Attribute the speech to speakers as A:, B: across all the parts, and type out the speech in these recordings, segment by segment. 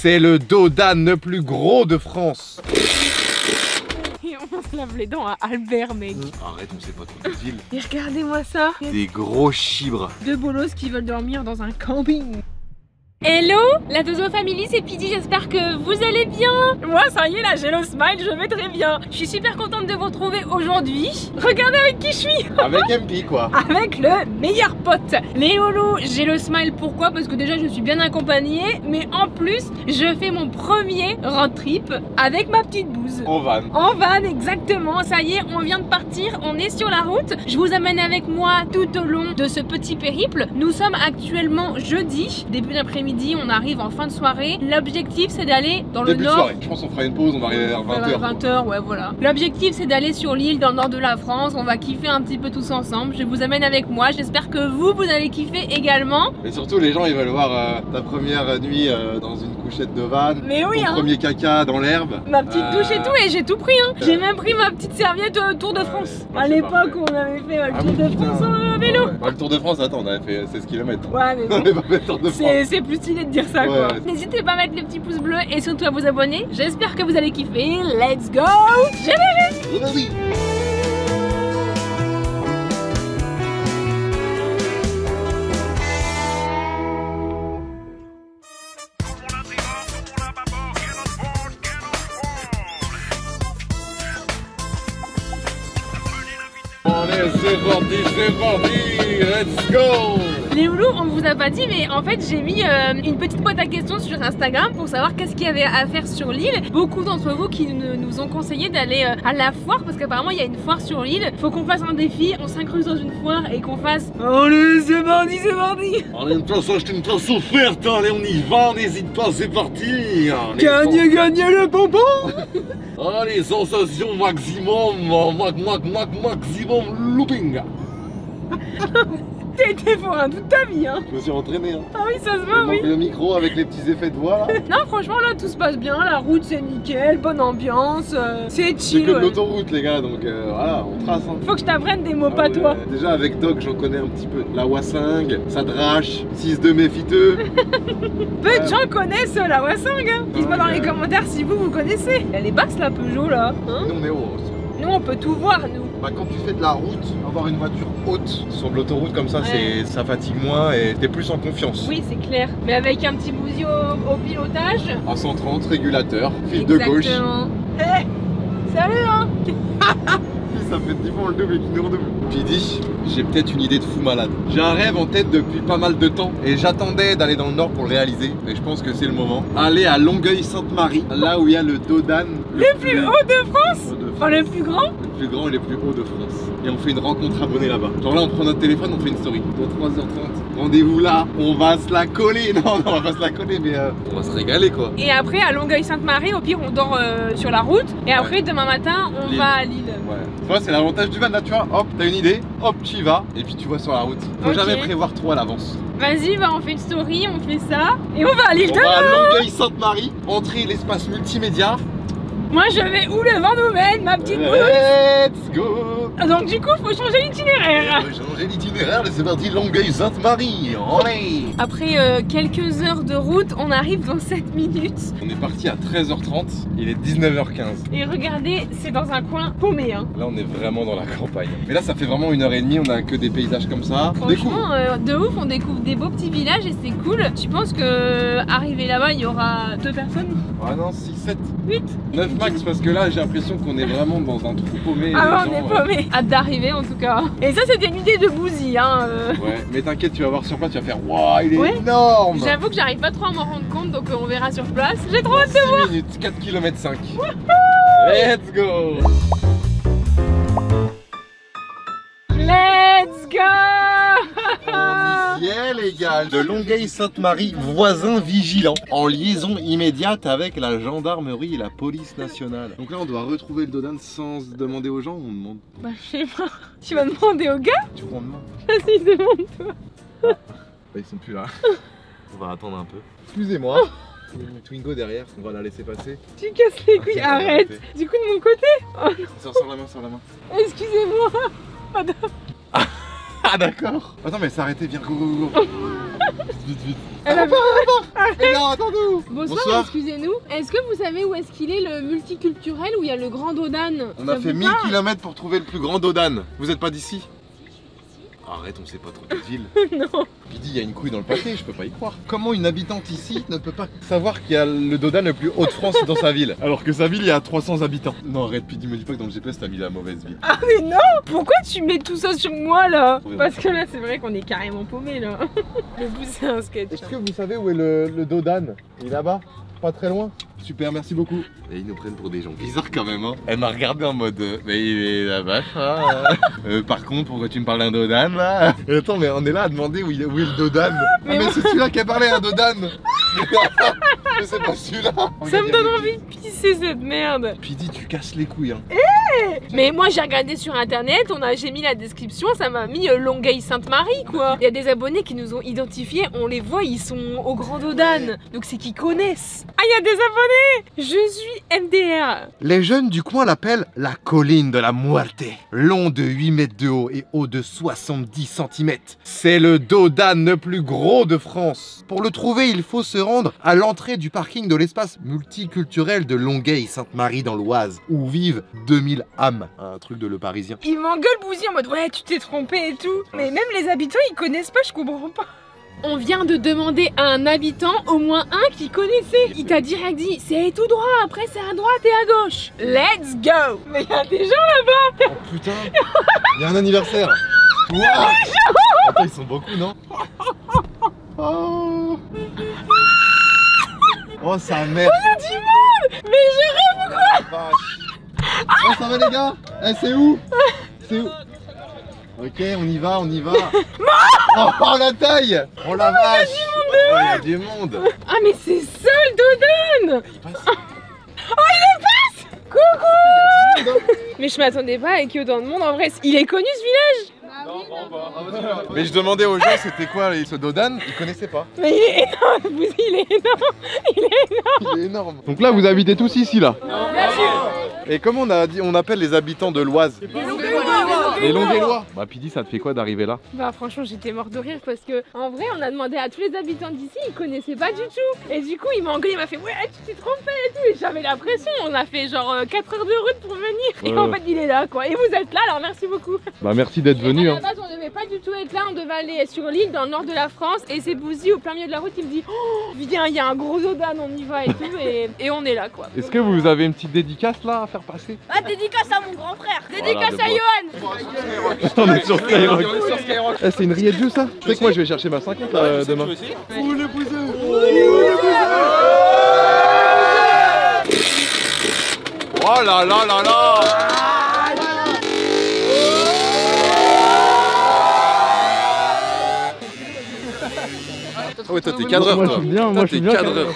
A: C'est le dodan le plus gros de France.
B: Et on se lave les dents à Albert, mec.
A: Arrête, on sait pas trop de ville.
B: Et regardez-moi ça.
A: Des gros chibres.
B: Deux bolos qui veulent dormir dans un camping. Hello, la Dozo Family, c'est Pidi, j'espère que vous allez bien. Moi, ça y est, là, j'ai le smile, je vais très bien. Je suis super contente de vous retrouver aujourd'hui. Regardez avec qui je suis.
A: Avec MP quoi.
B: Avec le meilleur pote. Les loulous, j'ai le smile, pourquoi? Parce que déjà, je suis bien accompagnée, mais en plus, je fais mon premier road trip avec ma petite bouse.
A: En van.
B: En van, exactement, ça y est, on vient de partir, on est sur la route. Je vous amène avec moi tout au long de ce petit périple. Nous sommes actuellement jeudi, début d'après-midi. On arrive en fin de soirée. L'objectif c'est d'aller dans le nord.
A: Soirée. Je pense qu'on fera une pause, on va arriver vers 20h.
B: 20h, ouais, voilà. L'objectif c'est d'aller sur l'île dans le nord de la France. On va kiffer un petit peu tous ensemble. Je vous amène avec moi. J'espère que vous allez kiffer également.
A: Et surtout, les gens ils veulent voir ta première nuit dans une couchette de van.
B: Mais oui,
A: ton premier caca dans l'herbe.
B: Ma petite douche et tout, et j'ai tout pris. Hein. J'ai même pris ma petite serviette Tour de France. À l'époque où on avait fait le Tour de France en vélo.
A: Le Tour de France, attends, on avait fait 16 km.
B: Ouais, mais
A: on avait pas fait le Tour de France.
B: C'est plus stylé de dire ça, quoi. N'hésitez pas à mettre les petits pouces bleus et surtout à vous abonner. J'espère que vous allez kiffer. Let's go! Générique!
A: Vas-y. Allez, c'est parti, let's go!
B: Les loulous, on vous a pas dit, mais en fait j'ai mis une petite boîte à questions sur Instagram pour savoir qu'est-ce qu'il y avait à faire sur l'île. Beaucoup d'entre vous qui nous ont conseillé d'aller à la foire, parce qu'apparemment il y a une foire sur l'île. Faut qu'on fasse un défi, on s'incruse dans une foire et qu'on fasse... Allez, c'est parti, c'est parti!
A: Allez, une place achetée, une place offerte, allez on y va, n'hésite pas, c'est parti!
B: Gagnez le bonbon!
A: Allez, sensation maximum, maximum looping!
B: T'as été pour un toute ta vie, hein.
A: Je me suis entraîné, hein.
B: Ah oui, ça se voit, oui.
A: Le micro avec les petits effets de voix, là.
B: Non, franchement, là, tout se passe bien. La route, c'est nickel, bonne ambiance, c'est chill.
A: C'est que de l'autoroute, les gars, donc voilà, on trace. Hein.
B: Faut que je t'apprenne des mots pas toi.
A: Déjà, avec Doc, j'en connais un petit peu. La Wassing, Sadrache, 6-2 méfiteux.
B: Peu de gens connaissent la Wassing, hein. Dites-moi dans les commentaires si vous connaissez. Elle est basse, la Peugeot, là. Hein,
A: nous, on est haut aussi.
B: Nous, on peut tout voir, nous.
A: Bah, quand tu fais de la route, avoir une voiture haute sur de l'autoroute comme ça, ça fatigue moins et t'es plus en confiance.
B: Oui, c'est clair. Mais avec un petit bousillot au pilotage.
A: À 130, régulateur, fil de gauche.
B: Exactement. Hé, salut, hein.
A: Ça fait 10 fois le double et qu'il nous redouble. Pidi, j'ai peut-être une idée de fou malade. J'ai un rêve en tête depuis pas mal de temps et j'attendais d'aller dans le nord pour le réaliser. Mais je pense que c'est le moment. Aller à Longueuil-Sainte-Marie, là où il y a le dodan
B: le plus haut de France. Enfin, le plus grand.
A: Le plus grand et le plus haut de France. Et on fait une rencontre abonnée là-bas. Genre là, on prend notre téléphone, on fait une story. Dans 3h30, rendez-vous là, on va se la coller. Non, on va pas se la coller, mais on va se régaler quoi.
B: Et après, à Longueuil-Sainte-Marie, au pire, on dort sur la route. Et après, demain matin, on va à Lille.
A: Ouais. Tu vois, c'est l'avantage du van là, tu vois. Hop, t'as une idée, hop, tu y vas. Et puis tu vois sur la route. Faut jamais prévoir trop à l'avance.
B: Vas-y, bah on fait une story, on fait ça. Et on va à Lille.
A: On va à Longueuil-Sainte-Marie, entrée l'espace multimédia.
B: Moi je vais où le vent nous mène, ma petite boule.
A: Let's go.
B: Donc du coup faut changer l'itinéraire.
A: Changer l'itinéraire, c'est parti, Longueuil-Sainte-Marie. Allez.
B: Après quelques heures de route, on arrive dans 7 minutes.
A: On est parti à 13h30, il est 19h15.
B: Et regardez, c'est dans un coin paumé, hein.
A: Là on est vraiment dans la campagne. Mais là ça fait vraiment 1h30, on a que des paysages comme ça.
B: Franchement, de ouf, on découvre des beaux petits villages et c'est cool. Tu penses que arrivé là-bas, il y aura 2 personnes?
A: Ah non, 6, 7,
B: 8,
A: 9 max, parce que là j'ai l'impression qu'on est vraiment dans un trou paumé.
B: Ah ouais, on est paumé. Hâte d'arriver en tout cas. Et ça c'était une idée de Bouzy, hein.
A: Ouais, mais t'inquiète, tu vas voir sur place, tu vas faire waouh, il est énorme.
B: J'avoue que j'arrive pas trop à m'en rendre compte, donc on verra sur place. J'ai trop hâte de voir.
A: 6 minutes, 4 km 5. Let's go.
B: Let's go.
A: On y est les gars, de Longueuil-Sainte-Marie, voisin vigilant, en liaison immédiate avec la gendarmerie et la police nationale. Donc là on doit retrouver le dodan sans demander aux gens ou on demande?
B: Bah je sais pas, tu vas demander aux gars?
A: Tu prends demain.
B: Vas-y, demande-toi.
A: Bah, ils sont plus là. On va attendre un peu. Excusez-moi. Il y a une Twingo derrière, on va la laisser passer.
B: Tu casses les couilles, arrête. Du coup de mon côté? Oh non.
A: Sors la main, sors la main.
B: Excusez-moi, madame.
A: Ah d'accord. Attends mais s'arrêter, viens, go go go. Vite, vite.
B: Elle a vu.
A: Mais non, attendez-vous.
B: Bonsoir, excusez-nous. Est-ce que vous savez où est-ce qu'il est le multiculturel où il y a le grand Dodan?
A: On a fait 1000 km pour trouver le plus grand Dodan. Vous êtes pas d'ici? Arrête, on sait pas trop quelle ville.
B: Non.
A: Pidi, il y a une couille dans le paquet, je peux pas y croire. Comment une habitante ici ne peut pas savoir qu'il y a le Dodan le plus haut de France dans sa ville? Alors que sa ville, il y a 300 habitants. Non, arrête, Pidi, me dis pas que dans le GPS, t'as mis la mauvaise ville.
B: Ah mais non! Pourquoi tu mets tout ça sur moi là? Parce que là, c'est vrai qu'on est carrément paumé là. Le bout, c'est un sketch.
A: Est-ce que vous savez où est le Dodan? Il est là-bas, pas très loin. Super, merci beaucoup. Et ils nous prennent pour des gens bizarres quand même, hein. Elle m'a regardé en mode mais il est là-bas, par contre, pourquoi tu me parles d'un Dodan là? Attends, mais on est là à demander où est le Dodan. Mais c'est celui-là qui a parlé, un Dodan. Mais c'est pas celui-là.
B: Ça me donne envie de pisser cette merde.
A: Pidi, tu casses les couilles, hein.
B: Mais moi j'ai regardé sur internet, j'ai mis la description, ça m'a mis Longueuil-Sainte-Marie quoi. Il y a des abonnés qui nous ont identifiés, on les voit, ils sont au Grand Dodan. Donc c'est qu'ils connaissent. Ah, il y a des abonnés. Je suis MDR.
A: Les jeunes du coin l'appellent la colline de la Muerte. Long de 8 mètres de haut et haut de 70 cm. C'est le Dodan le plus gros de France. Pour le trouver, il faut se rendre à l'entrée du parking de l'espace multiculturel de Longueuil-Sainte-Marie dans l'Oise, où vivent 2000 âmes. Un truc de Le Parisien.
B: Il m'engueule Bouzy en mode ouais, tu t'es trompé et tout. Mais même les habitants, ils connaissent pas, je comprends pas. On vient de demander à un habitant, au moins un qui connaissait. Il t'a direct dit, c'est tout droit, après c'est à droite et à gauche. Let's go. Mais il y a des gens là-bas.
A: Oh putain, il y a un anniversaire. Wow. Attends, ils sont beaucoup, non? Oh sa mère.
B: On a du monde. Mais je rêve ou quoi?
A: Oh, ça va les gars? Eh, c'est où? C'est où? Ok, on y va, on y va. Oh la taille! Oh la vache! Il y a du monde!
B: Ah mais c'est ça le Dodan!
A: Il passe.
B: Oh il passe! Coucou! Mais je m'attendais pas avec autant de monde en vrai. Il est connu ce village?
A: Mais je demandais aux gens c'était quoi ce Dodan, ils connaissaient pas.
B: Mais il est énorme, il est énorme, il est énorme.
A: Il est énorme. Donc là vous habitez tous ici là?
B: Bien sûr.
A: Et comment on appelle les habitants de l'Oise? Les Longueuillois. Bah Pidi, ça te fait quoi d'arriver là?
B: Bah franchement j'étais mort de rire parce que en vrai on a demandé à tous les habitants d'ici, ils connaissaient pas du tout. Et du coup il m'a engueulé, il m'a fait ouais tu t'es trompé et tout. Et j'avais la pression, on a fait genre 4 heures de route pour venir. Et en fait il est là quoi. Et vous êtes là alors merci beaucoup.
A: Bah merci d'être venu.
B: À la base on devait pas du tout être là, on devait aller sur l'île dans le nord de la France. Et c'est Bouzy au plein milieu de la route qui me dit oh viens il y a un gros Dodan, on y va et tout. Et on est là quoi.
A: Est-ce que vous avez une petite dédicace là à faire passer?
B: Ah dédicace à mon grand frère, dédicace à Johan.
A: On est sur Skyrock. Eh, c'est une rillette de ça. Tu sais que moi je vais chercher ma 50 demain. Où le bouseux? Oh là là là là! Ah ouais toi t'es cadreur toi.
C: Moi je suis bien, moi je suis bien
A: cadreur.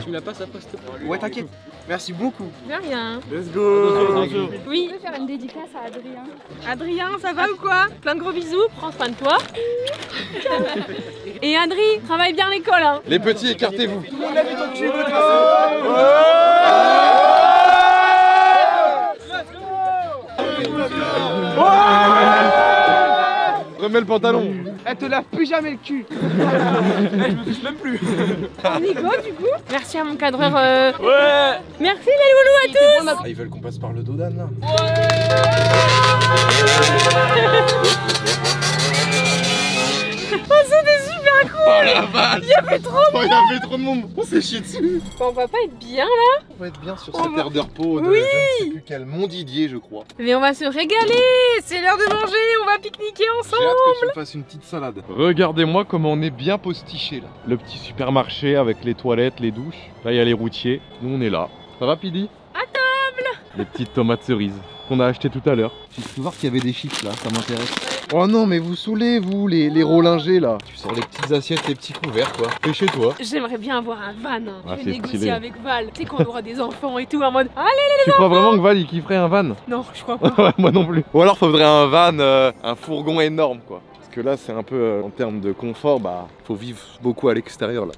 C: Tu l'as pas sa poste?
D: Ouais t'inquiète, merci beaucoup.
B: De rien.
C: Let's go.
B: Oui.
E: Je peux faire une dédicace à Adrien.
B: Adrien, ça va ou quoi? Plein de gros bisous, prends soin de toi. Et Adri, travaille bien l'école hein.
A: Les petits, écartez-vous. Remets le pantalon.
D: Elle te lave plus jamais le cul.
C: Je me touche même plus.
B: On y go du coup. Merci à mon cadreur. Ouais. Merci les loulous à tous.
A: Ah, ils veulent qu'on passe par le Dodan là.
B: Oh c'était super cool.
A: Oh la vache.
B: Il y avait trop de
A: Oh, il y avait trop de monde. On s'est chié dessus.
B: On va pas être bien là.
A: On va être bien sur
B: On
A: cette
B: va-
A: aire de repos de
B: Oui.
A: je ne sais plus quel Mondidier je crois.
B: Mais on va se régaler. C'est l'heure de manger, on va pique-niquer
A: J'ai
B: ensemble.
A: hâte que tu me fasses une petite salade. Regardez-moi comment on est bien postiché là. Le petit supermarché avec les toilettes, les douches. Là il y a les routiers. Nous on est là. Ça va Pidi?
B: À table.
A: Les petites tomates cerises qu'on a achetées tout à l'heure. J'ai pu voir qu'il y avait des chips là, ça m'intéresse. Oh non mais vous saoulez vous les rolingers là. Tu sors les petites assiettes, les petits couverts quoi. Fais chez toi.
B: J'aimerais bien avoir un van. Hein.
A: Ah,
B: Je
A: c'est
B: vais négocier
A: stylé.
B: avec Val. Tu sais qu'on aura des enfants et tout en mode allez.
A: Tu crois vraiment que Val il kifferait un van?
B: Non, je crois pas.
A: Ouais, moi non plus. Ou alors faudrait un van, un fourgon énorme quoi. Parce que là, c'est un peu en termes de confort, bah, faut vivre beaucoup à l'extérieur là.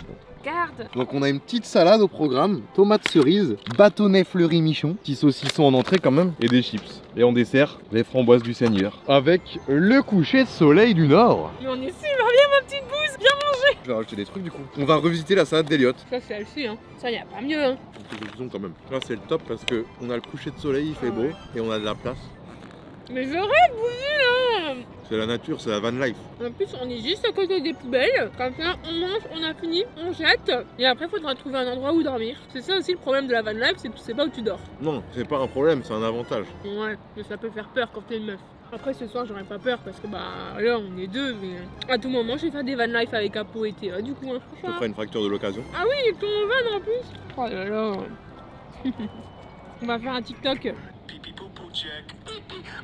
B: Garde.
A: Donc on a une petite salade au programme, tomates cerises, bâtonnet fleuri michon, petit saucisson en entrée quand même, et des chips. Et en dessert, les framboises du Seigneur. Avec le coucher de soleil du Nord.
B: Mais on est super bien ma petite bouse, bien mangé.
A: Je vais rajouter des trucs du coup. On va revisiter la salade d'Eliott.
B: Ça c'est Alfie hein, ça y a pas mieux hein.
A: Quand même. Là c'est le top parce que on a le coucher de soleil, il fait beau, et on a de la place.
B: Mais je rêve Bouzy là.
A: C'est la nature, c'est la van life.
B: En plus on est juste à côté des poubelles, comme ça on mange, on a fini, on jette, et après il faudra trouver un endroit où dormir. C'est ça aussi le problème de la van life, c'est que tu sais pas où tu dors.
A: Non, c'est pas un problème, c'est un avantage.
B: Ouais, mais ça peut faire peur quand t'es une meuf. Après ce soir j'aurais pas peur parce que bah là on est deux, mais à tout moment je vais faire des van life avec Apo et Théa du coup hein.
A: Je te ferai une fracture de l'occasion.
B: Ah oui, et ton van en plus. Oh là là. On va faire un TikTok.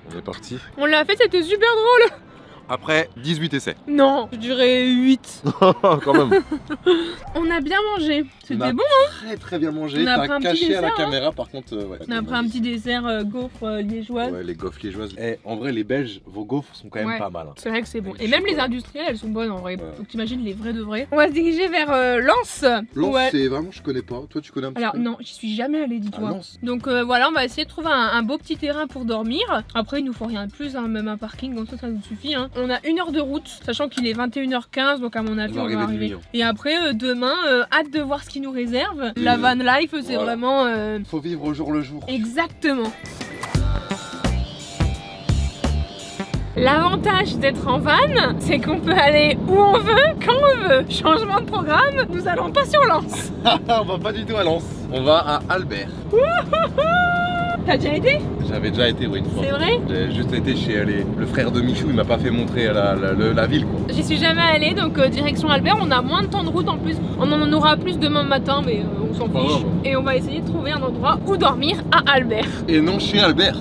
A: On est parti.
B: On l'a fait, c'était super drôle.
A: Après 18 essais.
B: Non, je dirais 8.
A: Quand même.
B: On a bien mangé. C'était bon.
A: Très très bien mangé.
B: On a pris
A: T'as
B: un petit
A: caché à la
B: dessert,
A: caméra par contre. Ouais.
B: On a pris un petit dessert gaufre liégeoise.
A: Ouais, les gaufres liégeoises. Eh, en vrai, les Belges, vos gaufres sont quand même
B: Ouais.
A: pas mal. Hein.
B: C'est vrai que c'est bon.
A: Avec
B: Et
A: du
B: même les
A: chocolat.
B: industrielles, elles sont bonnes en vrai.
A: Ouais.
B: Donc t'imagines les vrais de vrais. On va se diriger vers Lens.
A: Lens,
B: Ouais.
A: c'est vraiment, je connais pas. Toi, tu connais un petit
B: Alors
A: peu
B: non, j'y suis jamais allée, dis-toi.
A: Ah, Lens.
B: Donc voilà, on va essayer de trouver un beau petit terrain pour dormir. Après, il nous faut rien de plus, hein, même un parking, donc ça nous suffit. Hein. On a 1 heure de route, sachant qu'il est 21h15, donc à mon avis, on va arriver.
A: de nuit.
B: Et après, demain, hâte de voir ce qui nous réserve. La van life, c'est
A: Voilà.
B: vraiment...
A: Faut vivre au jour le jour.
B: Exactement. L'avantage d'être en van, c'est qu'on peut aller où on veut, quand on veut. Changement de programme, nous allons pas sur Lens.
A: On va pas du tout à Lens. On va à Albert.
B: T'as déjà été?
A: J'avais déjà été, oui, une fois.
B: C'est vrai?
A: J'ai juste été chez le frère de Michou, il m'a pas fait montrer la ville, quoi.
B: J'y suis jamais allée, donc direction Albert, on a moins de temps de route en plus. On en aura plus demain matin, mais on s'en
A: Pas
B: fiche.
A: grave.
B: Et on va essayer de trouver un endroit où dormir à Albert.
A: Et non chez Albert.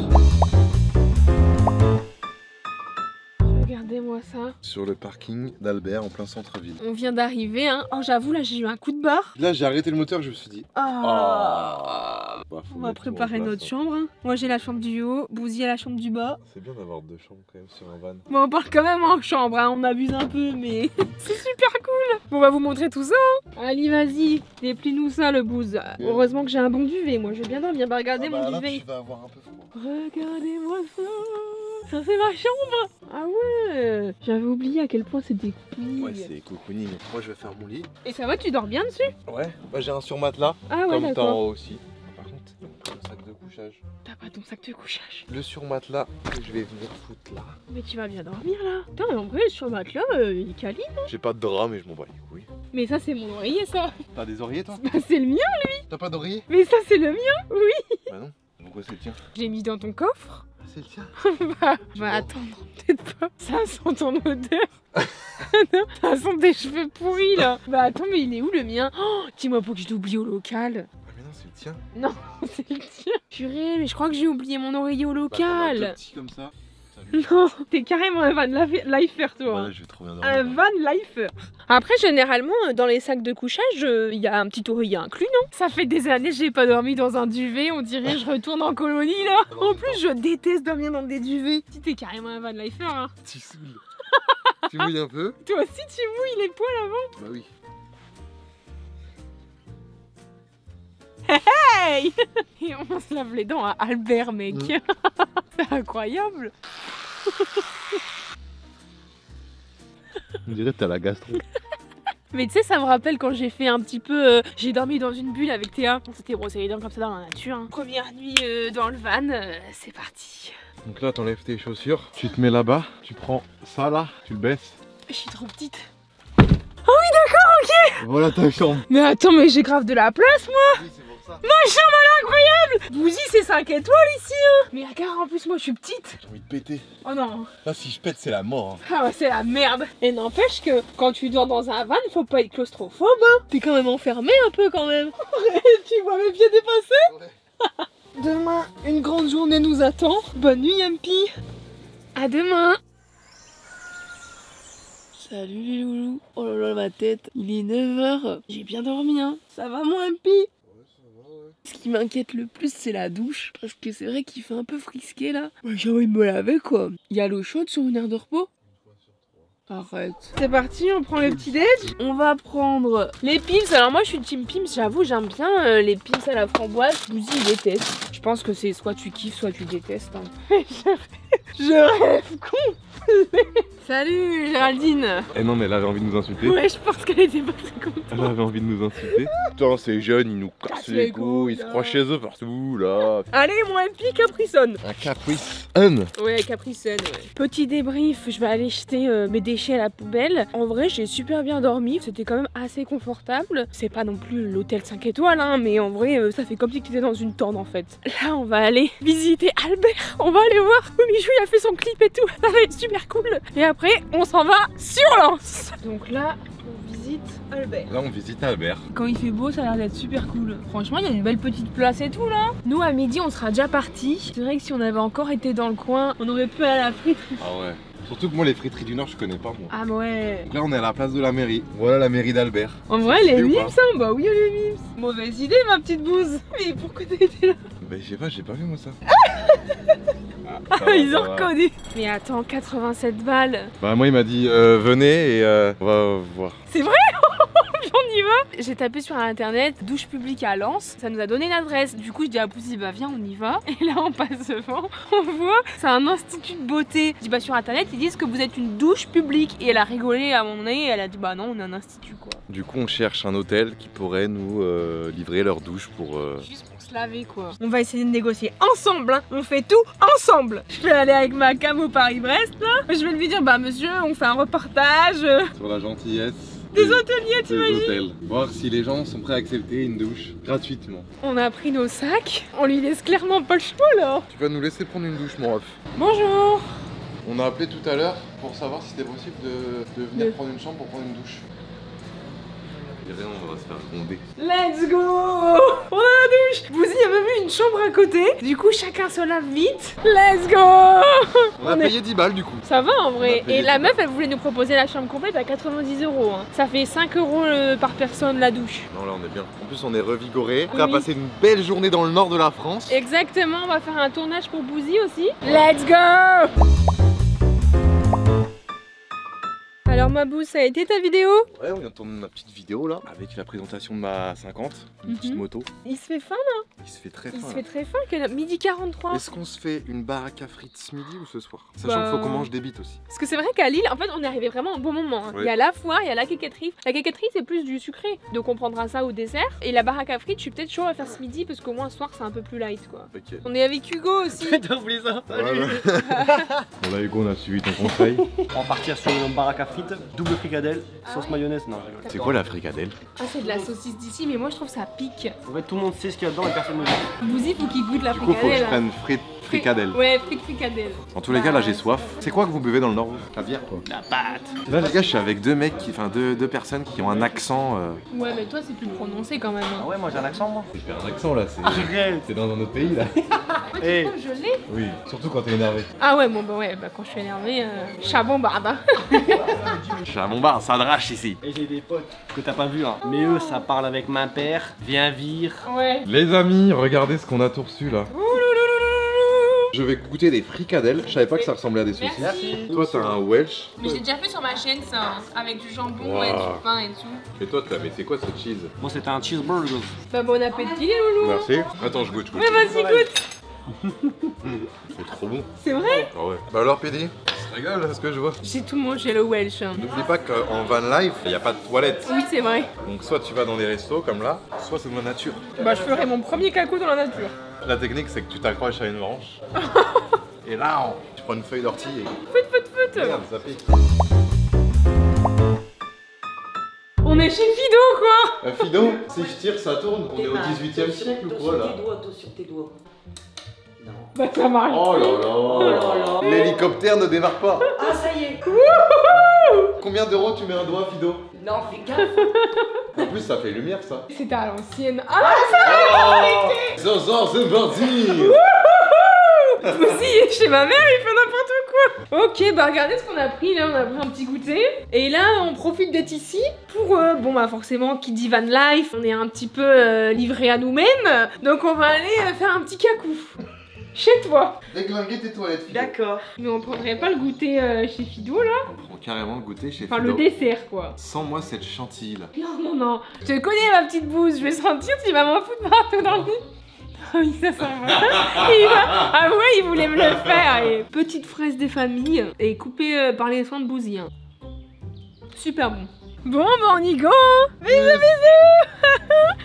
B: Regardez-moi ça.
A: Sur le parking d'Albert, en plein centre-ville.
B: On vient d'arriver, hein. Oh, j'avoue, là, j'ai eu un coup de barre.
A: Là, j'ai arrêté le moteur, je me suis dit...
B: Ah.
A: Bah, faut
B: On va
A: mettre tout en
B: préparer
A: place,
B: notre
A: hein.
B: chambre. Hein. Moi, j'ai la chambre du haut, Bouzy a la chambre du bas.
A: C'est bien d'avoir 2 chambres quand même sur un van.
B: Bon, on parle quand même en chambre, hein. On abuse un peu, mais c'est super cool. Bon, on va vous montrer tout ça. Hein. Allez, vas-y, déplie-nous ça, le Bouze. Heureusement que j'ai un bon duvet. Moi, je vais bien dormir. Bah, regardez mon
A: là,
B: duvet.
A: tu vas avoir un peu froid.
B: Regardez-moi ça. Ça, c'est ma chambre. Ah ouais. J'avais oublié à quel point c'était cool.
A: Ouais, c'est cocooning. Moi, je vais faire mon lit.
B: Et ça va, tu dors bien dessus?
A: Ouais, bah, j'ai un surmatelas,
B: Ah ouais,
A: comme t'as en
B: d'accord.
A: haut aussi. Par contre, le sac de couchage.
B: T'as pas ton sac de couchage.
A: Le surmatelas que je vais venir foutre là.
B: Mais tu vas bien dormir là. Putain, en vrai, sur le matelas, il est quali.
A: J'ai pas de drap, mais je m'en bats les couilles.
B: Mais ça, c'est mon oreiller, ça.
A: T'as des oreillers, toi?
B: Bah, c'est le mien.
A: T'as pas d'oreiller?
B: Mais ça, c'est le mien. Oui.
A: Bah non. Pourquoi c'est le tien?
B: Je l'ai mis dans ton coffre.
A: Ah, c'est le tien.
B: Bah
A: vois.
B: attendre, peut-être pas. Ça sent ton odeur. Non, ça sent des cheveux pourris là. Bah attends, mais il est où le mien? Oh, dis-moi pas que je l'ai oublié au local.
A: Ah, mais non, c'est le tien.
B: Non, c'est le tien. Purée, mais je crois que j'ai oublié mon oreiller au
A: Bah, t'en as deux
B: local.
A: petits comme ça. Salut.
B: Non, t'es carrément un van lifer toi.
A: Voilà, je vais trop bien dormir.
B: Un van lifer. Après, généralement, dans les sacs de couchage, il y a un petit oreiller inclus, non? Ça fait des années que j'ai pas dormi dans un duvet, on dirait que je retourne en colonie là.
A: Ah non,
B: En
A: mais
B: plus, je déteste dormir dans des duvets. Si t'es carrément un van lifer, hein.
A: Tu saoules. Tu mouilles un peu?
B: Toi aussi, tu mouilles les poils avant.
A: Bah oui.
B: Hey. Et on se lave les dents à Albert, mec. C'est incroyable.
A: On dirait que t'as la gastro.
B: Mais tu sais, ça me rappelle quand j'ai fait un petit peu... j'ai dormi dans une bulle avec Théa. On s'était brossé les dents comme ça dans la nature. Hein. Première nuit dans le van, c'est parti.
A: Donc là, t'enlèves tes chaussures, tu te mets là-bas, tu prends ça là, tu le baisses.
B: Je suis trop petite.
A: Voilà ta chambre.
B: Mais attends, mais j'ai grave de la place, moi.
A: Oui, c'est pour ça.
B: Ma chambre, elle est incroyable. Bouzy, c'est 5 étoiles ici. Hein. Mais regarde, en plus, moi, je suis petite.
A: J'ai envie de péter.
B: Oh non.
A: Là, si je pète, c'est la mort. Hein.
B: Ah ouais, c'est la merde. Et n'empêche que quand tu dors dans un van, faut pas être claustrophobe. Hein. T'es quand même enfermé un peu quand même. Tu vois mes pieds dépasser.
A: Ouais.
B: Demain, une grande journée nous attend. Bonne nuit, Yumpy. À demain. Salut les loulous. Oh là là, ma tête. Il est 9h. J'ai bien dormi, hein. Ça va, mon Yumpy?
A: Ouais, ça va, ouais.
B: Ce qui m'inquiète le plus, c'est la douche. Parce que c'est vrai qu'il fait un peu frisqué là. Ouais, j'ai envie de me laver quoi. Il y a l'eau chaude sur une aire de repos? Arrête. C'est parti, on prend le petit déj. On va prendre les pims. Alors moi je suis team pims, j'avoue j'aime bien les pims à la framboise. Bouzy il déteste. Je pense que c'est soit tu kiffes soit tu détestes. Hein. Je rêve complet. Salut Géraldine.
A: Eh non mais elle avait envie de nous insulter.
B: Ouais je pense qu'elle était pas très contente.
A: Elle avait envie de nous insulter. Putain ces jeunes ils nous cassent les couilles, ils se croient chez eux partout là.
B: Allez mon MP Capricone.
A: Un caprice.
B: Ouais Capricone ouais. Petit débrief, je vais aller jeter mes déchets à la poubelle. En vrai j'ai super bien dormi, c'était quand même assez confortable. C'est pas non plus l'hôtel 5 étoiles hein, mais en vrai ça fait comme si tu étais dans une tente en fait. Là on va aller visiter Albert, on va aller voir où Michou il a fait son clip et tout. Ça va être super cool. Et après on s'en va sur Lens. Donc là on visite Albert.
A: Là on visite Albert.
B: Quand il fait beau, ça a l'air d'être super cool. Franchement, il y a une belle petite place et tout là. Nous, à midi, on sera déjà partis. C'est vrai que si on avait encore été dans le coin, on aurait pu aller à la friterie.
A: Ah ouais. Surtout que moi les friteries du Nord je connais pas moi.
B: Ah ouais.
A: Donc là on est à la place de la mairie. Voilà la mairie d'Albert.
B: En vrai, les
A: Ou
B: mimes,
A: pas
B: ça, bah oui, les mimes. Mauvaise idée, ma petite bouse. Mais pourquoi t'as été là?
A: Bah je sais pas, j'ai pas vu moi ça.
B: Ils ont reconnu. Mais attends, 87 balles.
A: Bah moi il m'a dit venez et on va voir.
B: C'est vrai? On y va. J'ai tapé sur internet douche publique à Lens, ça nous a donné l'adresse. Du coup je dis à Poussy bah viens on y va. Et là on passe devant, on voit c'est un institut de beauté. Je dis bah sur internet ils disent que vous êtes une douche publique. Et elle a rigolé à mon nez, elle a dit bah non on est un institut quoi.
A: Du coup on cherche un hôtel qui pourrait nous livrer leur douche pour...
B: Juste pour se laver quoi. On va essayer de négocier ensemble hein. On fait tout ensemble. Je vais aller avec ma cam au Paris-Brest là. Je vais lui dire bah monsieur on fait un reportage
A: Sur la gentillesse.
B: des hôteliers
A: Des
B: t'imagines.
A: hôtels. Voir si les gens sont prêts à accepter une douche gratuitement.
B: On a pris nos sacs, on lui laisse clairement pas le choix là.
A: Tu vas nous laisser prendre une douche mon ref.
B: Bonjour.
A: On a appelé tout à l'heure pour savoir si c'était possible de venir prendre une chambre pour prendre une douche. Et rien, on va se faire gronder.
B: Let's go. On a la douche. Vous y avez vu une chambre à côté. Du coup chacun se lave vite. Let's go.
A: On a payé 10 balles du coup.
B: Ça va en vrai.
A: On a payé
B: Et la
A: 10
B: meuf elle voulait nous proposer la chambre complète à 90 €. Hein. Ça fait 5 € par personne la douche.
A: Non là on est bien. En plus on est revigoré. On
B: Oui.
A: a passé une belle journée dans le nord de la France.
B: Exactement, on va faire un tournage pour Bouzy aussi. Let's go. Alors ma bouse, ça a été ta vidéo?
A: Ouais, on vient de tourner ma petite vidéo là, avec la présentation de ma 50, une petite moto.
B: Il se fait faim.
A: Il se fait très
B: Il
A: faim.
B: se
A: là.
B: fait très faim, quelle heure midi 43.
A: Est-ce qu'on se fait une baraque à frites ce midi ou ce soir? Sachant
B: Bah,
A: qu'il faut qu'on mange des bites aussi.
B: Parce que c'est vrai qu'à Lille, en fait, on est arrivé vraiment au bon moment. Hein.
A: Ouais.
B: Il y a la foire, il y a la quéquetterie. La quéquetterie, c'est plus du sucré. Donc on prendra ça au dessert. Et la baraque à frites, je suis peut-être chaud à faire ce midi parce qu'au moins ce soir, c'est un peu plus light quoi.
A: Ok.
B: On est avec Hugo aussi.
C: T'as oublié ça?
A: Bon là Hugo, on a suivi ton conseil.
C: On va partir sur une baraque à frites, double fricadelle, sauce mayonnaise. Non, je rigole.
A: C'est quoi la fricadelle?
B: Ah, c'est de la saucisse d'ici, mais moi je trouve ça pique.
C: En fait, tout le monde sait ce qu'il y a dedans et personne ne sait.
B: Bouzy, faut qu'il goûte la
A: Du coup faut que je
B: fricadelle.
A: prenne fricadelle.
B: Ouais, fricadelle.
A: En tous les cas là j'ai soif. C'est quoi que vous buvez dans le nord? La bière quoi.
C: La pâte.
A: Là les gars je suis avec deux mecs, enfin deux personnes qui ont un accent.
B: Ouais, mais toi, c'est plus prononcé quand même.
C: Ah
B: Hein.
C: ouais, moi j'ai un accent, moi.
A: C'est un accent là,
C: Arrête.
A: c'est dans un autre pays là.
C: Eh,
B: Je l'ai.
A: Oui, surtout quand t'es énervé.
B: Ah ouais, bon bah ouais, bah quand je suis énervée, chabombarde. Hein.
A: Je suis à Montbard, ça drache ici.
C: et j'ai des potes que t'as pas vu, hein. Mais eux, ça parle avec ma père. Viens vire.
B: Ouais.
A: Les amis, regardez ce qu'on a tout reçu là. Je vais goûter des fricadelles, je savais pas que ça ressemblait à des saucisses.
B: Merci.
A: Toi t'as un Welsh.
B: Mais j'ai déjà fait sur ma chaîne ça, hein, avec du jambon
A: Wow.
B: et du pain et tout.
A: Et toi mais c'est quoi ce cheese?
C: Moi, c'était un cheeseburger.
B: Bah bon appétit les loulous.
A: Merci. Attends, je goûte.
B: Ouais, vas-y, goûte.
A: C'est trop bon.
B: C'est vrai?
A: Ah ouais. Bah alors Pédi, ça se régale là ce que je vois.
B: J'ai tout mangé le Welsh. Hein.
A: N'oublie pas qu'en van life, il n'y a pas de toilette.
B: Oui, c'est vrai.
A: Donc soit tu vas dans des restos comme là, soit c'est dans la nature.
B: Bah je ferai mon premier cacou dans la nature.
A: La technique c'est que tu t'accroches à une branche. Et là, tu prends une feuille d'ortie et...
B: Foot.
A: Regarde, ça pique.
B: On est chez Fido quoi.
A: Fido, si je tire ça tourne, on est au 18e siècle ou quoi là?
C: Sur tes doigts. Non.
B: Bah ça marche.
A: Oh là là, l'hélicoptère ne démarre pas.
F: Ah ça y est.
A: Combien d'euros tu mets un doigt Fido?
F: Non, fais gaffe.
A: En plus ça fait lumière ça.
B: C'était à l'ancienne. Ah
A: Oh Zozo, c'est parti.
B: Bouzy, chez ma mère, il fait n'importe quoi. Ok, bah regardez ce qu'on a pris là, on a pris un petit goûter. Et là, on profite d'être ici pour, bon bah forcément, qui dit van life, on est un petit peu livré à nous-mêmes. Donc on va aller faire un petit cacou. chez toi.
A: Déglinguer tes toilettes, Fido.
C: D'accord.
B: Mais on prendrait pas le goûter chez Fido là?
A: On prend carrément le goûter chez
B: Enfin
A: Fido.
B: le dessert quoi.
A: Sans moi cette chantilly là.
B: Non. Je te connais ma petite bouse, je vais sentir si va m'en foutre partout dans le nez. Ah oui, ça sent bon. Ah ouais, il voulait me le faire. Et petite fraise des familles et coupée par les soins de Bouzy. Hein. Super bon. Bon, bah on y go. Bisous.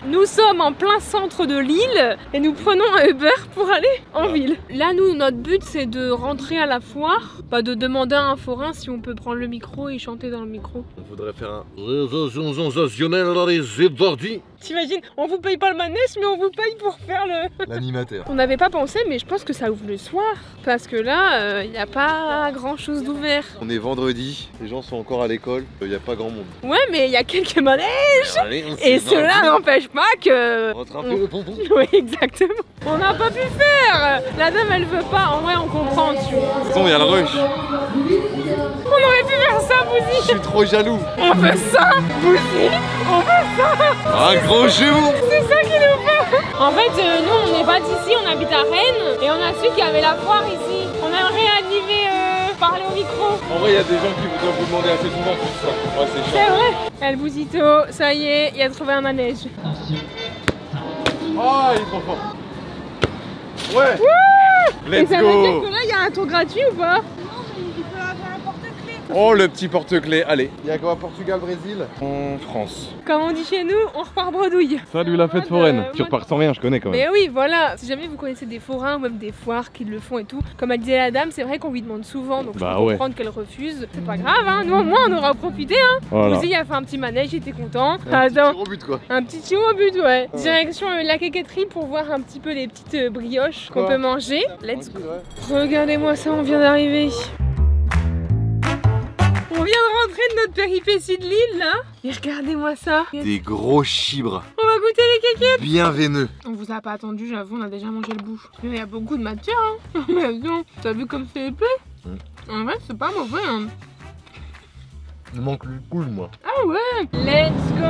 B: Nous sommes en plein centre de Lille et nous prenons un Uber pour aller en ville. Là, nous, notre but, c'est de rentrer à la foire. Pas de demander à un forain si on peut prendre le micro et chanter dans le micro.
A: On voudrait faire un sensationnel dans les ébordis.
B: T'imagines, on vous paye pas le manège, mais on vous paye pour faire le...
A: L'animateur.
B: On n'avait pas pensé, mais je pense que ça ouvre le soir. Parce que là, il n'y a pas grand chose d'ouvert.
A: On est vendredi, les gens sont encore à l'école, il n'y a pas grand monde.
B: Ouais, mais il y a quelques manèges.
A: Allez,
B: Et cela n'empêche pas que...
A: On rattrape le pompon.
B: Oui, exactement. On n'a pas pu faire. La dame, elle veut pas. En vrai, on comprend, tu vois.
A: De toute façon, il y a le rush.
B: On aurait pu faire ça,
A: Je
B: Bouzy.
A: suis trop jaloux.
B: On fait ça, Bouzy. On fait ça.
A: Un gros chevaux.
B: C'est ça qu'il nous fait. En fait, nous, on n'est pas d'ici, on habite à Rennes. Et on a su qu'il y avait la foire ici. On aimerait animer, parler au micro.
A: En vrai, il y a des gens qui doivent vous demander assez souvent tout ça. Ouais, c'est
B: C'est
A: chiant.
B: vrai. El Bouzito, ça y est, il a trouvé un manège.
A: Oh, il est trop fort. Ouais.
B: Et
A: Let's
B: ça veut dire
A: go.
B: que là, il y a un tour gratuit ou pas?
A: Oh, le petit porte-clés. Allez. Il y a quoi? Portugal, Brésil? En France.
B: Comme on dit chez nous, on repart bredouille.
A: Salut la fête foraine. Tu repars sans rien, je connais quand même.
B: Mais oui, voilà. Si jamais vous connaissez des forains ou même des foires qui le font et tout, comme elle disait la dame, c'est vrai qu'on lui demande souvent, donc je
A: Bah
B: peux
A: ouais.
B: comprendre qu'elle refuse. C'est pas grave, hein. Nous au moins on aura profité, hein.
A: Voilà.
B: Bouzy a fait un petit manège, j'étais content.
A: Un petit
B: Attends.
A: tir au but quoi.
B: Un petit tir au but, ouais. Direction la quéquetterie pour voir un petit peu les petites brioches qu'on
A: Quoi
B: peut manger. Let's go.
A: Tranquille, ouais.
B: Regardez-moi ça, on vient d'arriver. On vient de rentrer de notre péripétie de Lille là. Et regardez-moi ça.
A: Des gros chibres.
B: On va goûter les quéquettes.
A: Bien veineux.
B: On vous a pas attendu, j'avoue, on a déjà mangé le bout. Mais il y a beaucoup de matière, hein. Mais non, t'as vu comme c'est épais? En vrai, c'est pas mauvais, hein.
A: Il manque le cool, moi.
B: Ah ouais. Let's go.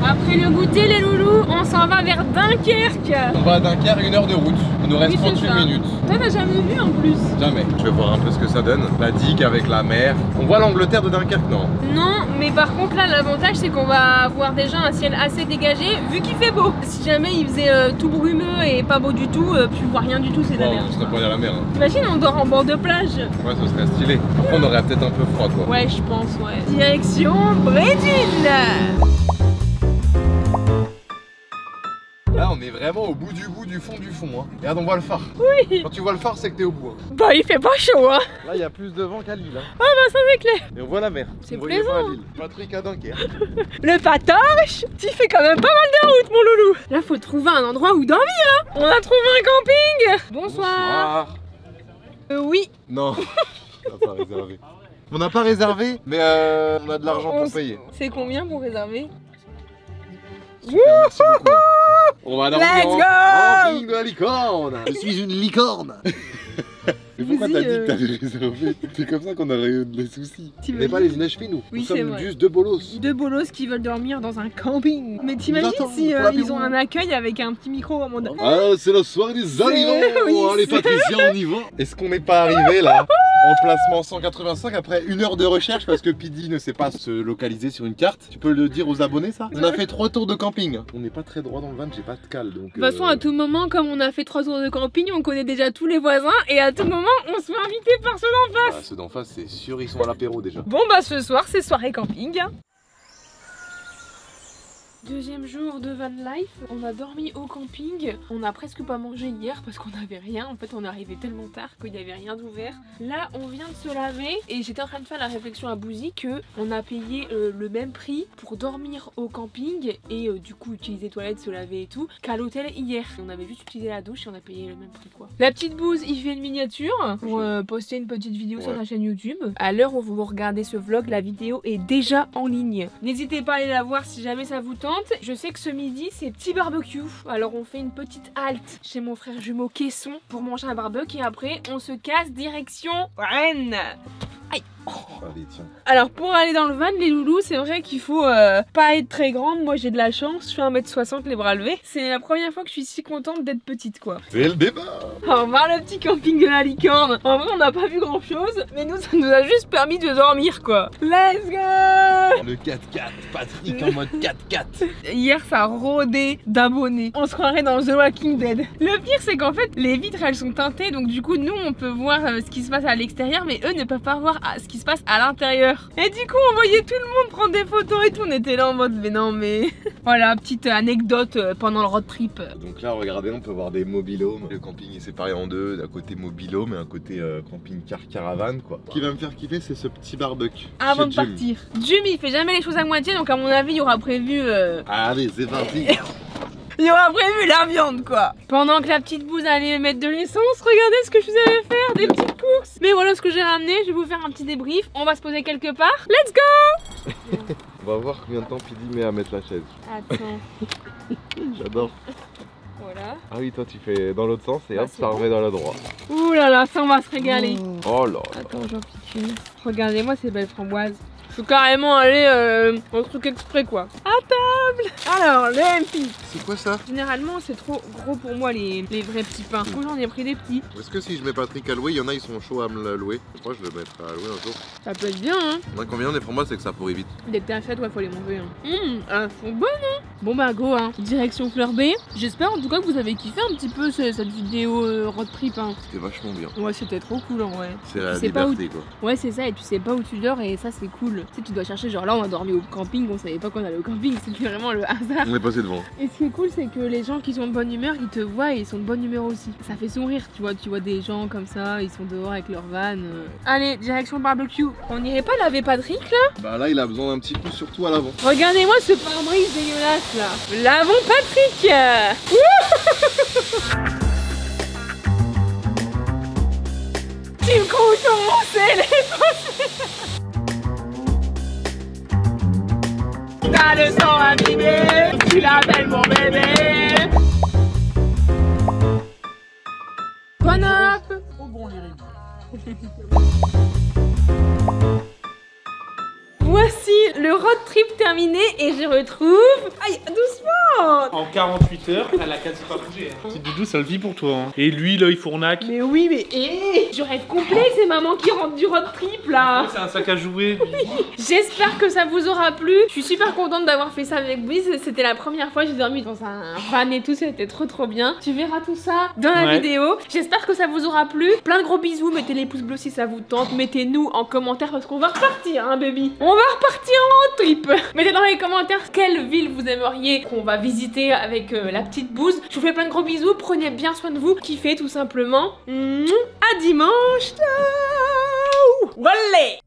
B: Après le goûter, les loulous, on s'en va vers Dunkerque.
A: On va à Dunkerque, 1 heure de route. Il nous reste
B: Oui, c'est
A: 38
B: ça.
A: minutes.
B: Toi, t'as jamais vu en plus?
A: Jamais. Je vais voir un peu ce que ça donne. La digue avec la mer. On voit l'Angleterre de Dunkerque, non?
B: Non, mais par contre là l'avantage c'est qu'on va avoir déjà un ciel assez dégagé vu qu'il fait beau. Si jamais il faisait tout brumeux et pas beau du tout, tu vois rien du tout, c'est de la
A: Oh,
B: merde.
A: on serait pas allé à la mer. Hein.
B: T'imagines on dort en bord de plage?
A: Ouais, ce serait stylé. Après, on aurait peut-être un peu froid, quoi.
B: Ouais je pense, ouais. Direction Brésil.
A: Là, on est vraiment au bout du fond du fond. Hein. Regarde, on voit le phare.
B: Oui.
A: Quand tu vois le phare, c'est que t'es au bout. Hein.
B: Bah il fait pas chaud hein.
A: Là, il y a plus de vent qu'à Lille. Hein.
B: Ah bah ça c'est clair.
A: Et on voit la mer.
B: C'est
A: On voyait
B: plaisant.
A: pas à Lille. Patrick à Dunkerque.
B: Le patoche, tu fais quand même pas mal de route mon loulou. Là faut trouver un endroit où dormir hein. On a trouvé un camping. Bonsoir. Oui.
A: Non, on n'a pas réservé. On n'a pas réservé, mais on a de l'argent pour payer.
B: C'est combien pour réserver?
A: Super, merci beaucoup. On va dormir
B: Let's
A: en
B: go.
A: camping de la licorne. Je suis une licorne. Mais pourquoi t'as dit que t'avais réservé? C'est comme ça qu'on aurait eu des soucis. On n'est pas les inachevés nous.
B: Oui,
A: Nous
B: c'est
A: sommes
B: vrai.
A: juste deux bolos.
B: Deux bolos qui veulent dormir dans un camping. Mais t'imagines
A: Attends,
B: si
A: pour l'apéro.
B: ils ont un accueil avec un petit micro en mode...
A: Ah, c'est la soirée des arrivants.
B: Oui,
A: Allez
B: c'est
A: Patricia, on y va. Est-ce qu'on n'est pas arrivé là en placement 185 après 1 heure de recherche parce que Pidi ne sait pas se localiser sur une carte? Tu peux le dire aux abonnés ça? On a fait 3 tours de camping. On n'est pas très droit dans le van, j'ai pas de cale donc...
B: De toute façon, à tout moment, comme on a fait 3 tours de camping, on connaît déjà tous les voisins et à tout moment, on se fait inviter par ceux d'en face.
A: Bah, ceux d'en face, c'est sûr, ils sont à l'apéro déjà.
B: Bon bah ce soir, c'est soirée camping. Deuxième jour de van life, on a dormi au camping, on a presque pas mangé hier parce qu'on n'avait rien, en fait on est arrivé tellement tard qu'il n'y avait rien d'ouvert. Là on vient de se laver et j'étais en train de faire la réflexion à Bouzy que on a payé le même prix pour dormir au camping et du coup utiliser les toilettes, se laver et tout qu'à l'hôtel hier. On avait juste utilisé la douche et on a payé le même prix quoi. La petite Bouze il fait une miniature pour poster une petite vidéo sur sa chaîne YouTube. À l'heure où vous regardez ce vlog, la vidéo est déjà en ligne. N'hésitez pas à aller la voir si jamais ça vous tente. Je sais que ce midi c'est petit barbecue, alors on fait une petite halte chez mon frère jumeau Caisson pour manger un barbecue et après on se casse direction Rennes.
A: Allez, tiens.
B: Alors pour aller dans le van les loulous, c'est vrai qu'il faut pas être très grande. Moi j'ai de la chance, je fais 1m60 les bras levés. C'est la première fois que je suis si contente d'être petite quoi.
A: C'est le débat.
B: On va voir le petit camping de la licorne. En vrai on n'a pas vu grand chose, mais nous ça nous a juste permis de dormir quoi. Let's go.
A: Le 4x4, Patrick en mode 4x4.
B: Hier ça a rôdé d'abonnés. On se croirait dans The Walking Dead. Le pire c'est qu'en fait les vitres elles sont teintées, donc du coup nous on peut voir ce qui se passe à l'extérieur, mais eux ne peuvent pas voir ce qui se passe à l'intérieur. Et du coup on voyait tout le monde prendre des photos et tout. On était là en mode mais non mais... Voilà, petite anecdote pendant le road trip.
A: Donc là regardez, on peut voir des mobilhomes. Le camping est séparé en deux, d'un côté mobilhome et un côté camping-car caravane quoi. Ce qui va me faire kiffer c'est ce petit barbecue.
B: Avant de
A: chez Jim.
B: partir. Jim il fait jamais les choses à moitié, donc à mon avis il y aura prévu...
A: Allez c'est parti.
B: Il y aura prévu la viande quoi. Pendant que la petite bouse allait mettre de l'essence, regardez ce que je vous avais faire, des petites courses. Mais voilà ce que j'ai ramené, je vais vous faire un petit débrief. On va se poser quelque part. Let's go.
A: On va voir combien de temps Pidi met à mettre la chaise.
B: Attends.
A: J'adore.
B: Voilà.
A: Ah oui, toi tu fais dans l'autre sens et hop,
B: c'est
A: ça remet dans le droit.
B: Ouh là là, ça on va se régaler.
A: Oh là.
B: Attends, j'en pique une. Regardez-moi ces belles framboises. Je peux carrément aller en truc exprès quoi. À table. Alors, le MP.
A: C'est quoi ça?
B: Généralement c'est trop gros pour moi les vrais petits pains. Du coup j'en ai pris des petits.
A: Est-ce que si je mets Patrick à louer, il y en a ils sont chauds à me la louer? Je crois que je le mettrai à louer un jour.
B: Ça peut être bien hein.
A: Moi quand vient des framboises c'est que ça pourrit vite.
B: Dès que t'es à fête, ouais, faut les manger. Elles sont bonnes, hein. Bon bah go, hein. Direction Fleur B. J'espère en tout cas que vous avez kiffé un petit peu cette vidéo road trip, hein.
A: C'était vachement bien.
B: Ouais, c'était trop cool en vrai.
A: C'est la
B: Tu sais pas
A: liberté quoi.
B: Ouais, c'est ça, et tu sais pas où tu dors, et ça c'est cool. Tu sais, tu dois chercher, genre là on a dormi au camping, on savait pas qu'on allait au camping, c'était vraiment le hasard.
A: On est passé devant.
B: Et ce qui est cool, c'est que les gens qui sont de bonne humeur, ils te voient et ils sont de bonne humeur aussi. Ça fait sourire, tu vois des gens comme ça, ils sont dehors avec leur van. Allez, direction barbecue. On irait pas laver Patrick là?
A: Bah là il a besoin d'un petit coup surtout à l'avant.
B: Regardez-moi ce pare-brise dégueulasse là. Lavons Patrick. Team Crouton, c'est les T'as le sang abîmé, tu l'appelles mon bébé. Bon up.
C: Trop bon les
B: Voici le road trip terminé et je retrouve... Aïe, doucement.
C: En 48 heures, elle a quasi pas bougé. Petit doudou, ça le vit pour toi. Hein. Et lui, là, il fournaque.
B: Mais oui, mais je rêve complet, c'est maman qui rentre du road trip là.
C: C'est un sac à jouer.
B: J'espère que ça vous aura plu. Je suis super contente d'avoir fait ça avec Brice. C'était la première fois que j'ai dormi dans un van et tout, c'était trop bien. Tu verras tout ça dans la vidéo. J'espère que ça vous aura plu. Plein de gros bisous, mettez les pouces bleus si ça vous tente. Mettez-nous en commentaire parce qu'on va repartir, hein baby. On va repartir en road trip. Mettez dans les commentaires quelle ville vous aimeriez qu'on va visiter avec la petite bouse. Je vous fais plein de gros bisous. Prenez bien soin de vous. Kiffez tout simplement. À dimanche. Ciao. Wallé.